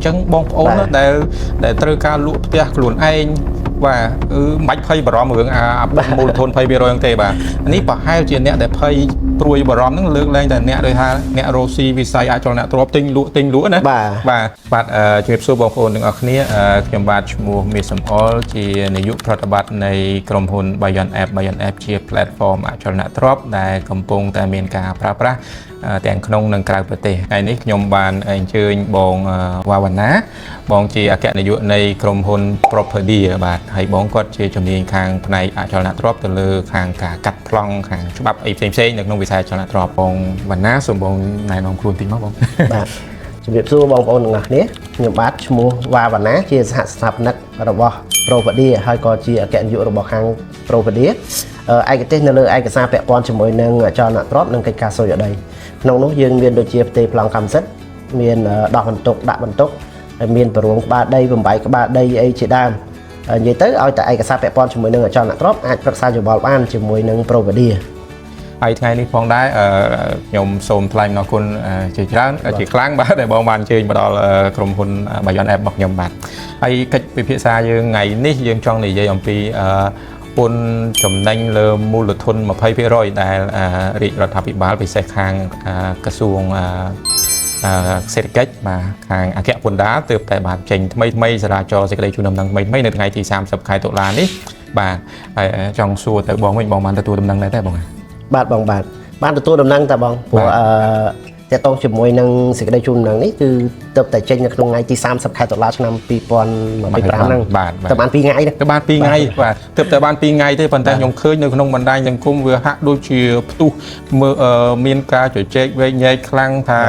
chẳng bong ôn nó để từ ca lụa tia luồn anh và mạch phay bờ ròm hưởng mùi thôn phay bia rồi tê bà anh ấy bảo hai chuyện nè để phay ruồi bờ ròm nó lướt lên để nè rồi ha nè rosi vì sai ai cho nè trop tinh lúa nữa và chuyện xưa bong ôn đừng ở kia nhầm bát mùa miền sầm all chỉในยุครัฐบาลในกรมหุ่นบายันแอปជាplatform ចលនាទ្របដែលកំពុងតែមានការប្រើប្រាស់ទាំងក្នុងនិងក្រៅប្រទេសថ្ងៃនេះខ្ញុំបានអញ្ជើញបងវ៉ាវណ្ណាបងជាអគ្គនាយកនៃក្រុមហ៊ុន Property បាទហើយបងគាត់ជាជំនាញខាងផ្នែកអចលនទ្រព្យទៅលើខាងការកាត់ប្លង់ខាងច្បាប់អីផ្សេងៗនៅក្នុងវិស័យអចលនទ្រព្យបងវណ្ណាសូមបងណែនាំខ្លួនតិចមកបងបាទជំរាបសួរបងប្អូនទាំងអស់គ្នាខ្ញុំបាទឈ្មោះវ៉ាវណ្ណាជាសហស្ថាបនិករបស់ Property ហើយក៏ជាអគ្គនាយករបស់ខាង Property ឯកទេសនៅលើឯកសារពាក់ព័ន្ធជាមួយនឹងអចលនទ្រព្យនិងកិច្ចការសុយអដីក្នុងនោះយើងមានដូចជាផ្ទៃប្លង់កម្មសិទ្ធិមានដោះបន្ទុកដាក់បន្ទុកហើយមានបរងក្បាលដីបំបីក្បាលដីអីជាដើមនិយាយទៅឲ្យតែឯកសារពាក់ព័ន្ធជាមួយនឹងអចលនទ្រព្យអាចប្រឹក្សាយោបល់បានជាមួយនឹង Property ហើយថ្ងៃនេះផងដែរខ្ញុំសូមថ្លែងអំណរគុណជាច្រើនជាខ្លាំងបាទដែលបងបានអញ្ជើញមកដល់ក្រុមហ៊ុន Bayon App របស់ខ្ញុំបាទហើយកិច្ចពិភាក្សាយើងថ្ងៃនេះយើងចង់និយាយអំពីពន្ធចំណេញលើមូលធន 20% ដែលរាជរដ្ឋាភិបាលពិសេសខាងក្រសួងសេដ្ឋកិច្ចបាទខាងអគ្គពន្ធដារទើបតែបានចេញថ្មីសារាចរសេចក្តីជូនដំណឹងថ្មីនៅថ្ងៃទី30 ខែតុលានេះបាទហើយចង់សួរទៅបងវិញបងបានទទួលដំណឹងដែរទេបងបាទបងបានទទួលដំណឹងតើបងព្រោះតើតោះជាមួយនឹងសេចក្តីជូនដំណឹងនេះគឺទើបតែចេញនៅក្នុងថ្ងៃទី30 ខែតុលាឆ្នាំ 2025 ហ្នឹងតែបាន2ថ្ងៃទេទៅបាន2ថ្ងៃបាទទើបតែបាន2ថ្ងៃទេប៉ុន្តែខ្ញុំឃើញនៅក្នុងបណ្ដាញសង្គមវាហាក់ដូចជាផ្ទុះមានការជជែកវែកញែកខ្លាំងថា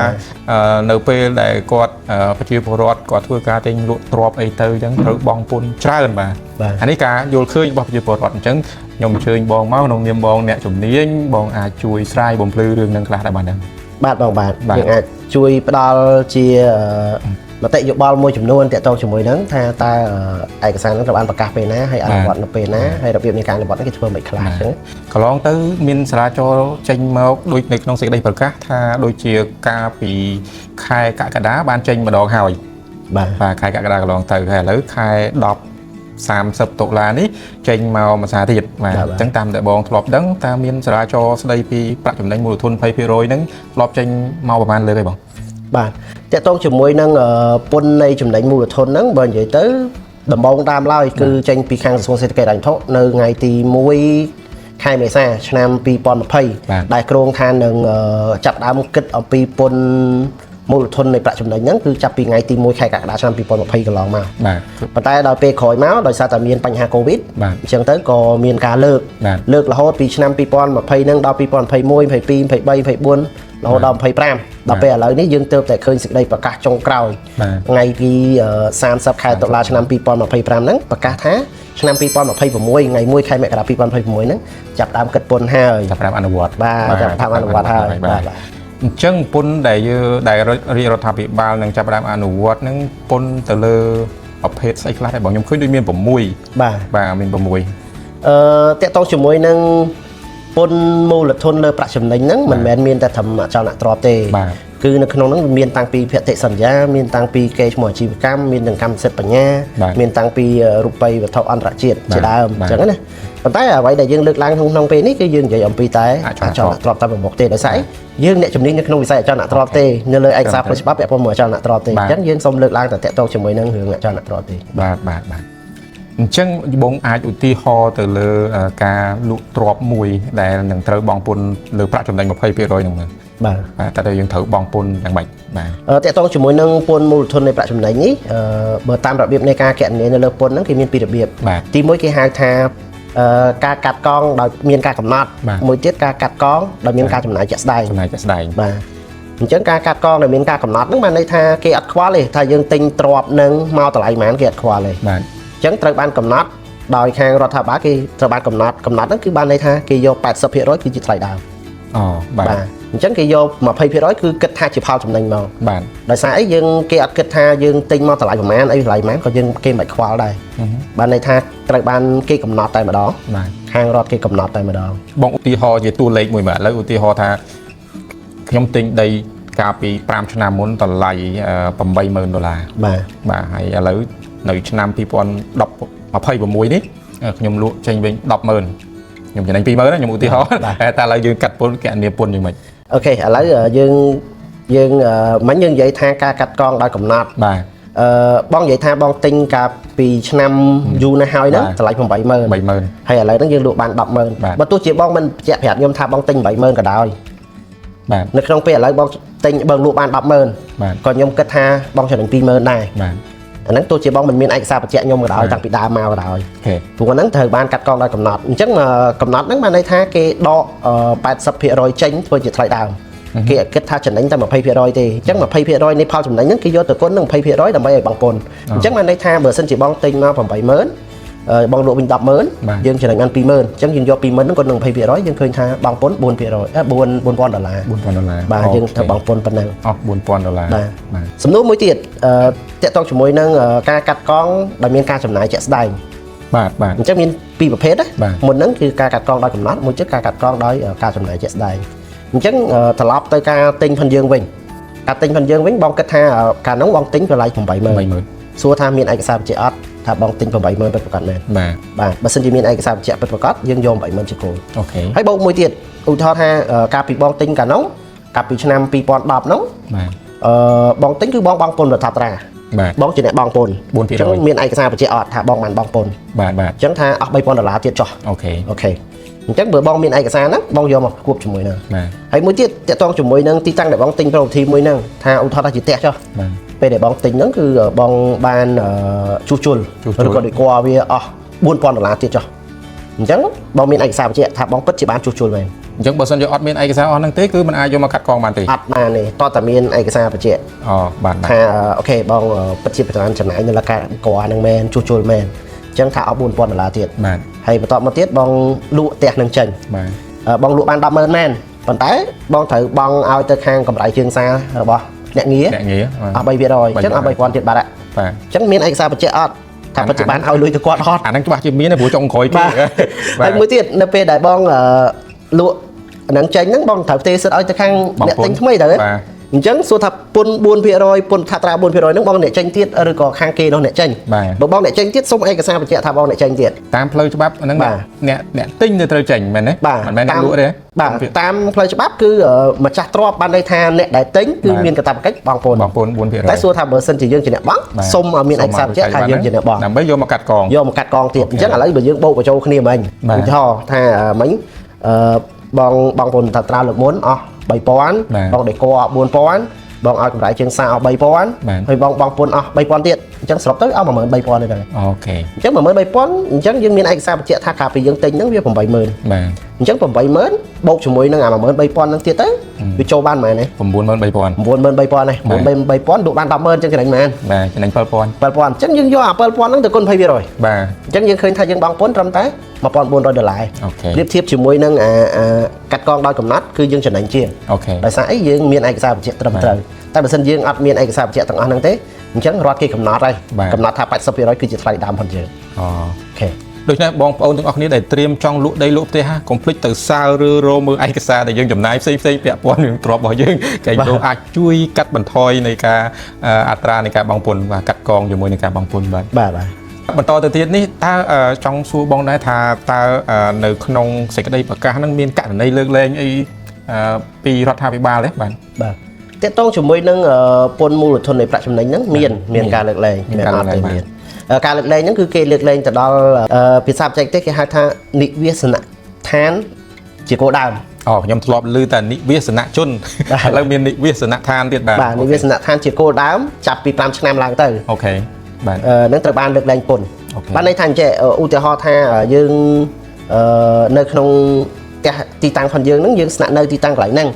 នៅពេលដែលគាត់ប្រជាពលរដ្ឋគាត់ធ្វើការទិញលក់ទ្រព្យអីទៅអញ្ចឹងត្រូវបង់ពន្ធច្រើនបាទអានេះការយល់ឃើញរបស់ប្រជាពលរដ្ឋអញ្ចឹងខ្ញុំអញ្ជើញបងមកក្នុងនាមបងអ្នកជំនាញបងអាចជួយស្រាយបំភ្លឺរឿងនឹងខ្លះដែរបានទេបាទបងបាទយើងអាចជួយផ្ដល់ជាមតិយោបល់មួយចំនួនទាក់ទងជាមួយនឹងថាតើឯកសារនឹងត្រូវបានប្រកាសពេលណាហើយអនុវត្តនៅពេលណាហើយរបៀបនៃការអនុវត្តនេះគេធ្វើមិនខ្លះអញ្ចឹងកន្លងទៅមានសាលាចរចេញមកដូចនៅក្នុងសេចក្តីប្រកាសថាដូចជាការពីខែកក្កដាបានចេញម្ដងហើយបាទខែកក្កដាកន្លងទៅហើយឥឡូវខែ30 តុលានេះចេញមកមួយសារទៀតបាទអញ្ចឹងតាមតែបងធ្លាប់ដឹងតើមានសាលាចរស្ដីពីប្រាក់ចំណេញមូលធន 20% ហ្នឹងធ្លាប់ចេញមកប្រហែលលើទេបងបាទតើតោះជាមួយនឹងពន្ធនៃចំណេញមូលធនហ្នឹងបើនិយាយទៅដំបូងតាមឡើយគឺចេញពីខាងក្រសួងសេដ្ឋកិច្ចអញ្ញធនៅថ្ងៃទី1 ខែមេសាឆ្នាំ 2020ដែលគ្រោងថានឹងចាប់ដើមគិតអំពីពន្ធមូលធននៃប្រាក់ចំណេញហ្នឹងគឺចាប់ពីថ្ងៃទី1 ខែកក្កដាឆ្នាំ 2020 កន្លងមកបាទប៉ុន្តែដល់ពេលក្រោយមកដោយសារតែមានបញ្ហាកូវីដអញ្ចឹងទៅក៏មានការលើករហូតពីឆ្នាំ 2020 ហ្នឹងដល់ 2021 22 23 24រហូតដល់ 25ដល់ពេលឥឡូវនេះយើងទើបតែឃើញសេចក្តីប្រកាសចុងក្រោយថ្ងៃទី30 ខែតុលាឆ្នាំ 2025 ហ្នឹងប្រកាសថាឆ្នាំ 2026 ថ្ងៃ 1 ខែមករា 2026 ហ្នឹងចាប់ដើមគិតពន្ធហើយចាប់ដើមអនុវត្តបាទចាប់ដើមអនុវត្តហើយបាទអញ្ចឹងពន្ធដែលរាជរដ្ឋាភិបាលនឹងចាប់ផ្ដើមអនុវត្តនឹងពន្ធទៅលើប្រភេទស្អីខ្លះដែរបងខ្ញុំឃើញដូចមាន6បាទមាន6តើតោះជាមួយនឹងពន្ធមូលធនលើប្រាក់ចំណេញហ្នឹងមិនមែនមានតែត្រឹមអចលនទ្រព្យទេគឺនៅក្នុងហ្នឹងមានតាំងពីភតិសន្យាមានតាំងពីកេរ្តិ៍ឈ្មោះអាជីវកម្មមានទាំងកម្មសិទ្ធិបញ្ញាមានតាំងពីរូបិយវត្ថុអន្តរជាតិជាដើមអញ្ចឹងណាប៉ុន្តែអ្វីដែលយើងលើកឡើងក្នុងពេលនេះគឺយើងនិយាយអំពីតែអចលនទ្រព្យតែប្រមុខទេដោយសារយើងអ្នកជំនាញនៅក្នុងវិស័យអចលនទ្រព្យទេនៅលើឯកសារផ្លូវច្បាប់ពាក់ព័ន្ធមួយអចលនទ្រព្យទេអញ្ចឹងយើងសូមលើកឡើងតែតកតងជាមួយនឹងរឿងអចលនទ្រព្យទេបាទអញ្ចឹងបងអាចឧទាហរណ៍ទៅលើការលក់ទ្រព្យមួយដែលនឹងត្រូវបង់ពន្ធលើប្រាក់ចំណេញ 20% ហ្នឹងមើលបាទតែយើងត្រូវបង់ពន្ធយ៉ាងម៉េចបាទតកតងជាមួយនឹងពន្ធមូលធននៃប្រាក់ចំណេញនេះបើតាមរបៀបនៃការគណនានៅលើពន្ធហ្នឹងគេមានពីររបៀបទី1គេហៅថាការកាត់កងដោយមានការកំណត់មួយទៀតការកាត់កងដោយមានការចំណាយជាក់ស្ដែងបាទអញ្ចឹងការកាត់កងដោយមានការកំណត់ហ្នឹងបានន័យថាគេអត់ខ្វល់ទេថាយើងទិញទ្រព្យនឹងមកតម្លៃប៉ុន្មានគេអត់ខ្វល់ទេបាទអញ្ចឹងត្រូវបានកំណត់ដោយខាងរដ្ឋាភិបាលគេត្រូវបានកំណត់ហ្នឹងគឺបានន័យថាគេយក 80% គឺជាថ្លៃដើមបាទអញ្ចឹងគេយក 20% គឺគិតថាជាផលចំណេញមកបាទដោយសារអីយើងគេអត់គិតថាយើងទិញមកតម្លៃប្រមាណអីតម្លៃប្រមាណក៏យើងគេមិនខ្វល់ដែរបានន័យថាត្រូវបានគេកំណត់តែម្ដងខាងរដ្ឋគេកំណត់តែម្ដងបងឧទាហរណ៍ជាតួលេខមួយបាទឥឡូវឧទាហរណ៍ថាខ្ញុំទិញដី កាលពី5ឆ្នាំមុនតម្លៃ$80,000បាទហើយឥឡូវនៅឆ្នាំ2026នេះខ្ញុំលក់ចេញវិញ$10,000ខ្ញុំចំណេញ$20,000ខ្ញុំឧទាហរណ៍តែឥឡូវយើងកាត់ពន្ធគណនាពន្ធយ៉ាងម៉េចអូខេឥឡូវយើងមិញយើងនិយាយថាការកាត់កងដោយកំណត់បាទបងនិយាយថាបងទិញកាលពីឆ្នាំយូរណាស់ហើយហ្នឹងតម្លៃ$80,000ហើយឥឡូវហ្នឹងយើងលក់បាន$10,000បើទោះជាបងមិនបញ្ជាក់ប្រាប់ខ្ញុំថាបងទិញ$80,000ក៏ដោយបាទនៅក្នុងពេលឥឡូវបងទិញបើលក់បាន$10,000បាទក៏ខ្ញុំគិតថាបងចំណេញ$20,000ដែរបាទអាហ្នឹងទោះជាបងមិនមានឯកសារបញ្ជាក់ខ្ញុំក៏ដោយតាំងពីដើមមកក៏ដោយព្រោះហ្នឹងត្រូវបានកាត់កងដោយកំណត់អញ្ចឹងកំណត់ហ្នឹងបានន័យថាគេដក80%ចេញធ្វើជាថ្លៃដើមគេគិតថាចំណេញតែ20%ទេអញ្ចឹង20%នៃផលចំណេញហ្នឹងគេយកទៅគុណនឹង20%ដើម្បីឲ្យបងពន្ធអញ្ចឹងបានន័យថាបើសិនជាបងទិញមក$80,000បងលក់វិញ$10,000យើងចំណេញបាន$20,000អញ្ចឹងយើងយក$20,000ហ្នឹងគុណនឹង20%យើងឃើញថាបងពន្ធ$4,000បាទយើងធ្វើបងពន្ធប៉ុណ្ណឹងអស់$4,000បាទសំណួរមួយទៀតតាក់ទងជាមួយនឹងការកាត់កងដែលមានការចំណាយជាក់ស្ដែងបាទអញ្ចឹងមានពីរប្រភេទណាមុនហ្នឹងគឺការកាត់កងដោយកំណត់មួយទៀតការកាត់កងដោយការចំណាយជាក់ស្ដែងអញ្ចឹងត្រឡប់ទៅការទិញផាន់យើងវិញការទិញផាន់យើងវិញបងគិតថាកាលហ្នឹងបងទិញតម្លៃ$80,000សួរថាមានឯកសារបញ្ជាក់អត់ថាបងទិញ$80,000ពិតប្រាកដមែនបាទបើសិនជាមានឯកសារបញ្ជាក់ពិតប្រាកដយើងយក$80,000ជាគោលអូខេហើយបូកមួយទៀតឧទាហរណ៍ថាការពីបងទិញកាលហ្នឹងកាលពីឆ្នាំ2010ហ្នឹងបាទបងទិញគឺបងពន្ធរដ្ឋាភិបាលបងជាអ្នកបងពន្ធអញ្ចឹងមានឯកសារបញ្ជាក់អត់ថាបងបានបងពន្ធបាទអញ្ចឹងថាអស់$3,000ទៀតចុះអូខេអញ្ចឹងបើបងមានឯកសារហ្នឹងបងយកមកគួបជាមួយហ្នឹងហើយមួយទៀតតាក់ទងជាមួយនឹងទីតាំងដែលបងទិញ property មួយហ្នឹងថាឧទាហរណ៍ថាជាផ្ទះចុះពេលដែលបងទិញហ្នឹងគឺបងបានជួសជុលឬក៏ដូចគាត់វាអស់$4,000ទៀតចុះអញ្ចឹងបងមានឯកសារបញ្ជាក់ថាបងពិតជាបានជួសជុលមែនអញ្ចឹងបើសិនជាអត់មានឯកសារអស់ហ្នឹងទេគឺមិនអាចយកមកកាត់កងបានទេអត់បានទេតើតាមានឯកសារបញ្ជាក់បាទថាអូខេបងពិតជាប្រចាំចំណាយនៅលើការគាត់ហ្នឹងមែនជួសជុលមែនអញ្ចឹងថាអស់$4,000ទៀតបាទហើយបន្តមកទៀតបងលក់ផ្ទះនឹងចេញបាទបងលក់បាន$10,000មែនប៉ុន្តែបងត្រូវបង់ឲ្យទៅខាងកម្រៃជើងសាររបស់អ្នកងារអស់3%អញ្ចឹងអស់$3,000ទៀតបាត់បាទអញ្ចឹងមានឯកសារបញ្ជាក់អត់ថាពិតជាបានឲ្យលុយទៅគាត់អត់អាហ្នឹងច្បាស់ជាមានព្រោះចុងក្រោយគេហើយមួយទៀតនៅពេលដែលបងលក់ហ្នឹងចេញហ្នឹងបងត្រូវផ្ទេរសិទ្ធឲ្យទៅខាងអ្នកទិញថ្មីទៅអញ្ចឹងសួរថាពន្ធ4%ពន្ធថាត្រា4%ហ្នឹងបងអ្នកចេញទៀតឬក៏ខាងគេនោះអ្នកចេញបើបងអ្នកចេញទៀតសុំឯកសារបញ្ជាក់ថាបងអ្នកចេញទៀតតាមផ្លូវច្បាប់ហ្នឹងអ្នកទិញទៅត្រូវចេញមែនទេមិនមែនអ្នកលក់ទេបាទតាមផ្លូវច្បាប់គឺម្ចាស់ទ្រព្យបានន័យថាអ្នកដែលទិញគឺមានកាតព្វកិច្ចបងពន្ធ4%តែសួរថាបើសិនជាយើងជាអ្នកបង់សុំឲ្យមានឯកសារបញ្ជាក់ថាយើងជាអ្នកបង់ដើម្បីយកមកកាត់កងទៀតអញ្ចឹងឥឡូវបើយើងបូកបញ្ចូលគ្នាមិញឧទាហរណ៍ថាមិញបងពន្ធថាត្រាលើកមុនអស់$3,000បងដេក$4,000បងឲ្យកម្រៃជើងសារអស់$3,000ហើយបងពន្ធអស់$3,000ទៀតអញ្ចឹងសរុបទៅអស់$13,000ទេអូខេអញ្ចឹង$13,000អញ្ចឹងយើងមានឯកសារបញ្ជាក់ថាកាលពីយើងទិញហ្នឹងវា$80,000បាទអញ្ចឹង$80,000បូកជាមួយនឹង$13,000ហ្នឹងទៀតទៅវាចូលបានប៉ុន្មានទេ$93,000ទេ$93,000លក់បាន$10,000អញ្ចឹងចំណេញប៉ុន្មានបាទចំណេញ$7,000អញ្ចឹងយើងយក$7,000ហ្នឹងទៅគុណ20%បាទអញ្ចឹងយើងឃើញថាយើងបង់ពន្ធត្រឹមតែ$1,400អូខេប្រៀបធៀបជាមួយនឹងកាត់កងដោយកំណត់គឺយើងចំណេញជាងអូខេដោយសារអីយើងមានឯកសារបញ្ជាក់ត្រឹមត្រូវតែបើសិនយើងអត់មានឯកសារបញ្ជាក់ទាំងអស់ហ្នឹងទេអញ្ចឹងរដ្ឋគេកំណត់ហើយកំណត់ថា80%គឺជាថ្លៃដើមផងយើងអូខេដូច្នេះបងប្អូនទាំងអស់គ្នាដែលត្រៀមចង់លក់ដីលក់ផ្ទះកុំភ្លេចទៅសើឬរមើលឯកសារដែលយើងចំណាយផ្សេងពាក់ព័ន្ធនឹងទ្រព្យរបស់យើងគេអាចជួយកាត់បន្ថយនៃការអត្រានៃការបង់ពន្ធបាទកាត់កងជាមួយនឹងការបង់ពន្ធបាទបន្តទៅទៀតនេះតើចង់សួរបងដែរថាតើនៅក្នុងសេចក្តីប្រកាសហ្នឹងមានករណីលើកលែងអីពីរដ្ឋាភិបាលទេបាទតកតងជាមួយនឹងពន្ធមូលធននៃប្រាក់ចំណេញហ្នឹងមានការលើកលែងមានអត់ទេមានការលើកលែងហ្នឹងគឺគេលើកលែងទៅដល់ភាសាបច្ចេកទេសគេហៅថានិវាសនដ្ឋានជាគោលដៅខ្ញុំធ្លាប់ឮតែនិវាសនជនឥឡូវមាននិវាសនដ្ឋានទៀតបាទនិវាសនដ្ឋានជាគោលដៅចាប់ពី5ឆ្នាំឡើងទៅអូខេបាទនឹងត្រូវបានលើកលែងពន្ធបានន័យថាអញ្ចឹងឧទាហរណ៍ថាយើងនៅក្នុងផ្ទះទីតាំងផងយើងហ្នឹងយើងស្នាក់នៅទីតាំងកន្លែងហ្នឹង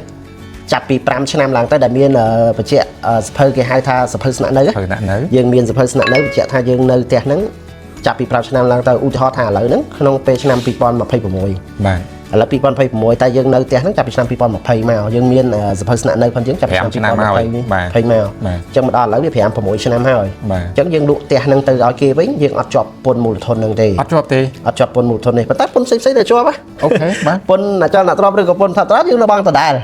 ចាប់ពី5ឆ្នាំឡើងទៅដែលមានបញ្ជាក់សភៅគេហៅថាសភៅស្នាក់នៅយើងមានសភៅស្នាក់នៅបញ្ជាក់ថាយើងនៅផ្ទះហ្នឹងចាប់ពី5ឆ្នាំឡើងទៅឧទាហរណ៍ថាឥឡូវហ្នឹងក្នុងពេលឆ្នាំ2026បាទឥឡូវ2026តែយើងនៅផ្ទះហ្នឹងចាប់ពីឆ្នាំ2020មកយើងមានសភៅស្នាក់នៅផងយើងចាប់ពីឆ្នាំ2020មកអញ្ចឹងមកដល់ឥឡូវវា5-6ឆ្នាំហើយអញ្ចឹងយើងលក់ផ្ទះហ្នឹងទៅឲ្យគេវិញយើងអត់ជាប់ពន្ធមូលធនហ្នឹងទេអត់ជាប់ពន្ធមូលធននេះប៉ុន្តែពន្ធផ្សេងៗទៅជាប់អូខេបាទពន្ធអចលនទ្រព្យឬក៏ពន្ធថាត្រាយើងនៅបង់ដដែល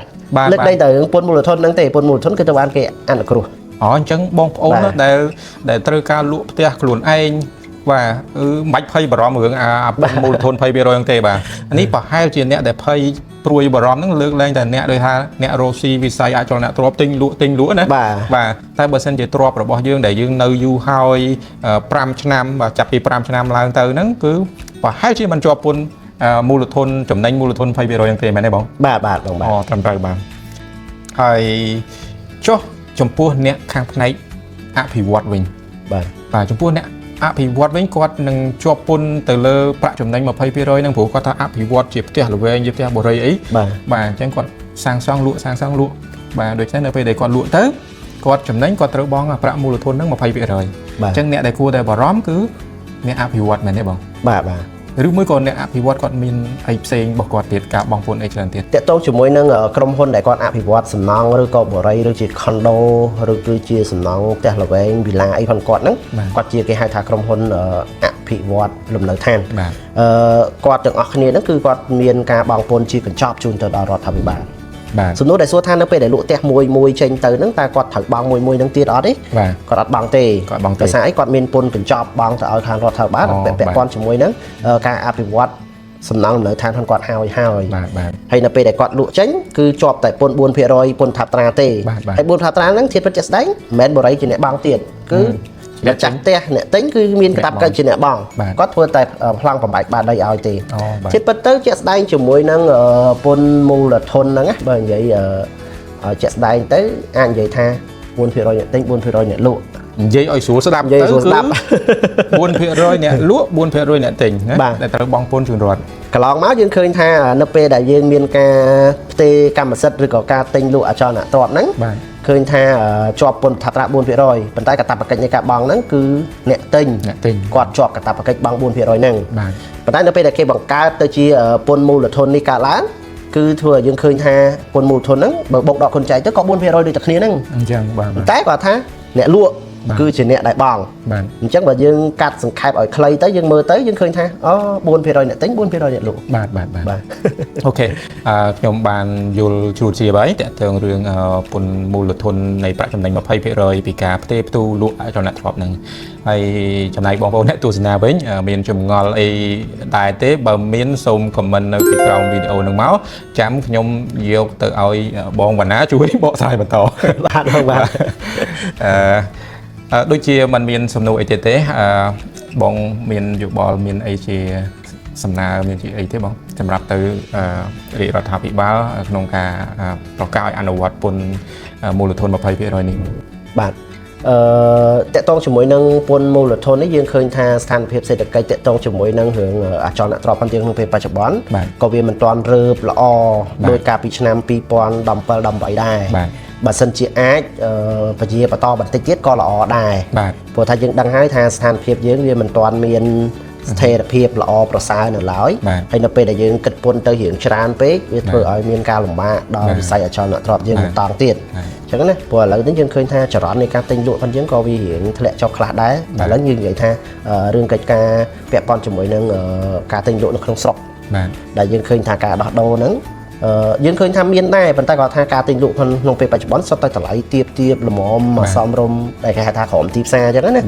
លើកដៃទៅពន្ធមូលធនហ្នឹងទេពន្ធមូលធនគឺទៅបានគេអនុគ្រោះ អញ្ចឹងបងប្អូនដែលត្រូវការលក់ផ្ទះខ្លួនឯងបាទមិនបាច់ភ័យបារម្ភរឿងមូលធន 20% ហ្នឹងទេបាទនេះប្រហែលជាអ្នកដែលភ័យព្រួយបារម្ភហ្នឹងលើកលែងតែអ្នកដូចថាអ្នករស់ស៊ីវិស័យអចលនទ្រព្យទិញលក់ណាបាទតែបើសិនជាទ្រព្យរបស់យើងដែលយើងនៅយូរហើយ5ឆ្នាំបាទចាប់ពី5ឆ្នាំឡើងទៅហ្នឹងគឺប្រហែលជាមិនជាប់ពន្ធមូលធនចំណេញមូលធន 20% ហ្នឹងទេមែនទេបងបាទបងបាទត្រឹមត្រូវបាទហើយចុះចំពោះអ្នកខាងផ្នែកអភិវឌ្ឍវិញបាទចំពោះអ្នកអភិវឌ្ឍវិញគាត់នឹងជាប់ពន្ធទៅលើប្រាក់ចំណេញ 20% ហ្នឹងព្រោះគាត់ថាអភិវឌ្ឍជាផ្ទះល្វែងជាផ្ទះបរិយាអីបាទអញ្ចឹងគាត់សាងសង់លក់បាទដូច្នេះនៅពេលដែលគាត់លក់ទៅគាត់ចំណេញគាត់ត្រូវបង់ប្រាក់មូលធនហ្នឹង 20% អញ្ចឹងអ្នកដែលគួរតែបារម្ភគឺអ្នកអភិវឌ្ឍមែនទេបងបាទឬមួយក៏អ្នកអភិវឌ្ឍគាត់មានអីផ្សេងរបស់គាត់ទៀតការបង់ពន្ធអីច្រើនទៀតតើតោជាមួយនឹងក្រុមហ៊ុនដែលគាត់អភិវឌ្ឍសំណង់ឬក៏បរិយាឬជា condo ឬគឺជាសំណង់ផ្ទះល្វែងវិឡាអីផងគាត់ហ្នឹងគាត់ជាគេហៅថាក្រុមហ៊ុនអភិវឌ្ឍលំនៅឋានគាត់ទាំងអស់គ្នាហ្នឹងគឺគាត់មានការបង់ពន្ធជាកញ្ចប់ជូនទៅដល់រដ្ឋាភិបាលសំណួរដែលសួរថានៅពេលដែលលក់ផ្ទះមួយចេញទៅហ្នឹងតើគាត់ត្រូវបង់មួយហ្នឹងទៀតអត់ទេគាត់អត់បង់ទេដោយសារអីគាត់មានពន្ធកញ្ចប់បង់ទៅឲ្យខាងរដ្ឋាភិបាលពាក់ព័ន្ធជាមួយនឹងការអភិវឌ្ឍសំណង់នៅឋានគាត់ហើយនៅពេលដែលគាត់លក់ចេញគឺជាប់តែពន្ធ 4% ពន្ធថាត្រាទេហើយ4ថាត្រាហ្នឹងធៀបពិតជាក់ស្ដែងមិនមែនបរិយាជាអ្នកបង់ទៀតគឺអ្នកចាស់ផ្ទះអ្នកទិញគឺមានកាតព្វកិច្ចជាអ្នកបង់គាត់ធ្វើតែប្លង់បំបែកបាតដីឲ្យទេជិតពិតទៅជាក់ស្ដែងជាមួយនឹងពន្ធមូលធនហ្នឹងណាបើនិយាយជាក់ស្ដែងទៅអាចនិយាយថា 4% អ្នកទិញ 4% អ្នកលក់និយាយឲ្យស្រួលស្ដាប់ទៅគឺ 4% អ្នកលក់ 4% អ្នកទិញណាដែលត្រូវបង់ពន្ធជូនរដ្ឋកន្លងមកយើងឃើញថានៅពេលដែលយើងមានការផ្ទេរកម្មសិទ្ធិឬក៏ការទិញលក់អចលនទ្រព្យហ្នឹងឃើញថាជាប់ពន្ធថាត្រា 4% ប៉ុន្តែកាតព្វកិច្ចនៃការបង់ហ្នឹងគឺអ្នកទិញគាត់ជាប់កាតព្វកិច្ចបង់ 4% ហ្នឹងប៉ុន្តែនៅពេលដែលគេបង្កើតទៅជាពន្ធមូលធននេះកើតឡើងគឺធ្វើឲ្យយើងឃើញថាពន្ធមូលធនហ្នឹងបើបូកដកគុណចែកទៅក៏ 4% ដូចតែគ្នាហ្នឹងអញ្ចឹងបាទតែគាត់ថាអ្នកលក់គឺជាអ្នកដែលបង់អញ្ចឹងបើយើងកាត់សង្ខេបឲ្យខ្លីទៅយើងមើលទៅយើងឃើញថាអូ 4% អ្នកទិញ 4% អ្នកលក់បាទអូខេខ្ញុំបានយល់ជ្រួតជ្រាបហើយតើតើរឿងពន្ធមូលធននៃប្រាក់ចំណេញ 20% ពីការផ្ទេរផ្ទូលក់អចលនទ្រព្យហ្នឹងហើយចំណែកបងប្អូនអ្នកទស្សនាវិញមានចម្ងល់អីដែរទេបើមានសូមខមមិននៅពីក្រោមវីដេអូហ្នឹងមកចាំខ្ញុំយកទៅឲ្យបងវណ្ណាជួយបកស្រាយបន្តបាទដូចជាมันមានសំណួរអីទៀតទេបងមានយោបល់មានអីជាសំណើមានជាអីទេបងសម្រាប់ទៅរាជរដ្ឋាភិបាលក្នុងការប្រកាសឲ្យអនុវត្តពន្ធមូលធន 20% នេះបាទតកតងជាមួយនឹងពន្ធមូលធននេះយើងឃើញថាស្ថានភាពសេដ្ឋកិច្ចតកតងជាមួយនឹងរឿងអចលនទ្រព្យផងក្នុងពេលបច្ចុប្បន្នក៏វាមិនទាន់រើបល្អដោយការពីឆ្នាំ 2017-18 ដែរបើសិនជាអាចពជាបន្តបន្តិចទៀតក៏ល្អដែរព្រោះថាយើងដឹងហើយថាស្ថានភាពយើងវាមិនទាន់មានស្ថិរភាពល្អប្រសើរនៅឡើយហើយនៅពេលដែលយើងគិតពន្ធទៅរឿងច្រើនពេកវាធ្វើឲ្យមានការលំបាកដល់វិស័យអចលនទ្រព្យយើងបន្តទៀតអញ្ចឹងណាព្រោះឥឡូវនេះយើងឃើញថាចរន្តនៃការទិញលក់ផងយើងក៏វារៀងធ្លាក់ចុះខ្លះដែរឥឡូវយើងនិយាយថារឿងកិច្ចការពាក់ព័ន្ធជាមួយនឹងការទិញលក់នៅក្នុងស្រុកដែលយើងឃើញថាការដោះដូរហ្នឹងយើងឃើញថាមានដែរប៉ុន្តែគាត់ថាការទិញលក់ក្នុងពេលបច្ចុប្បន្នសុទ្ធតែតម្លៃទាបល្មមសមរម្យដែលគេហៅថាក្រមទីផ្សារអញ្ចឹងណា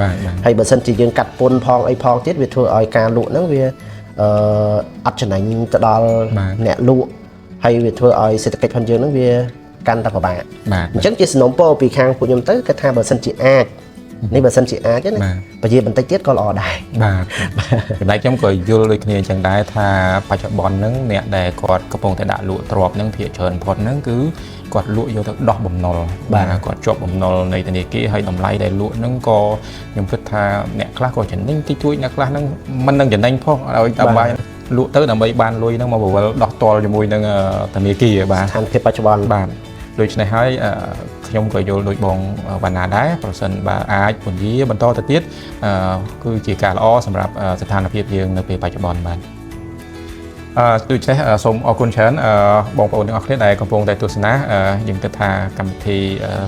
ហើយបើសិនជាយើងកាត់ពន្ធផងអីផងទៀតវាធ្វើឲ្យការលក់ហ្នឹងវាអត់ចំណេញទៅដល់អ្នកលក់ហើយវាធ្វើឲ្យសេដ្ឋកិច្ចផងយើងហ្នឹងវាកាន់តែពិបាកអញ្ចឹងជាសំណុំពរពីខាងពួកខ្ញុំទៅគឺថាបើសិនជាអាចនេះបើសិនជាអាចណាពជាបន្តិចទៀតក៏ល្អដែរបាទចំណែកខ្ញុំក៏យល់ដូចគ្នាអញ្ចឹងដែរថាបច្ចុប្បន្នហ្នឹងអ្នកដែលគាត់កំពុងតែដាក់លក់ទ្រព្យហ្នឹងភាគច្រើនផុតហ្នឹងគឺគាត់លក់យកទៅដោះបំណុលបាទគាត់ជាប់បំណុលនៃធនាគារហើយតម្លៃដែលលក់ហ្នឹងក៏ខ្ញុំគិតថាអ្នកខ្លះក៏ចំណេញតិចតួចអ្នកខ្លះហ្នឹងមិននឹងចំណេញផងឲ្យដើម្បីលក់ទៅដើម្បីបានលុយហ្នឹងមកបវលដោះតល់ជាមួយនឹងធនាគារបាទស្ថានភាពបច្ចុប្បន្នបាទដូច្នេះហើយខ្ញុំក៏យល់ដូចបងវណ្ណាដែរប្រសិនបើអាចពន្យាបន្តទៅទៀតគឺជាការល្អសម្រាប់ស្ថានភាពយើងនៅពេលបច្ចុប្បន្នបាទដូច្នេះសូមអរគុណច្រើនបងប្អូនទាំងអស់គ្នាដែលកំពុងតែទស្សនាយើងគិតថាកម្មវិធី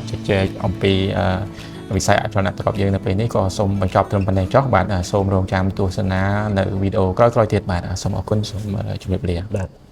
ជជែកអំពីវិស័យអចលនទ្រព្យយើងនៅពេលនេះក៏សូមបញ្ចប់ត្រឹមប៉ុណ្ណេះចុះបាទសូមរងចាំទស្សនានៅវីដេអូក្រោយៗទៀតបាទសូមអរគុណសូមជម្រាបលាបាទ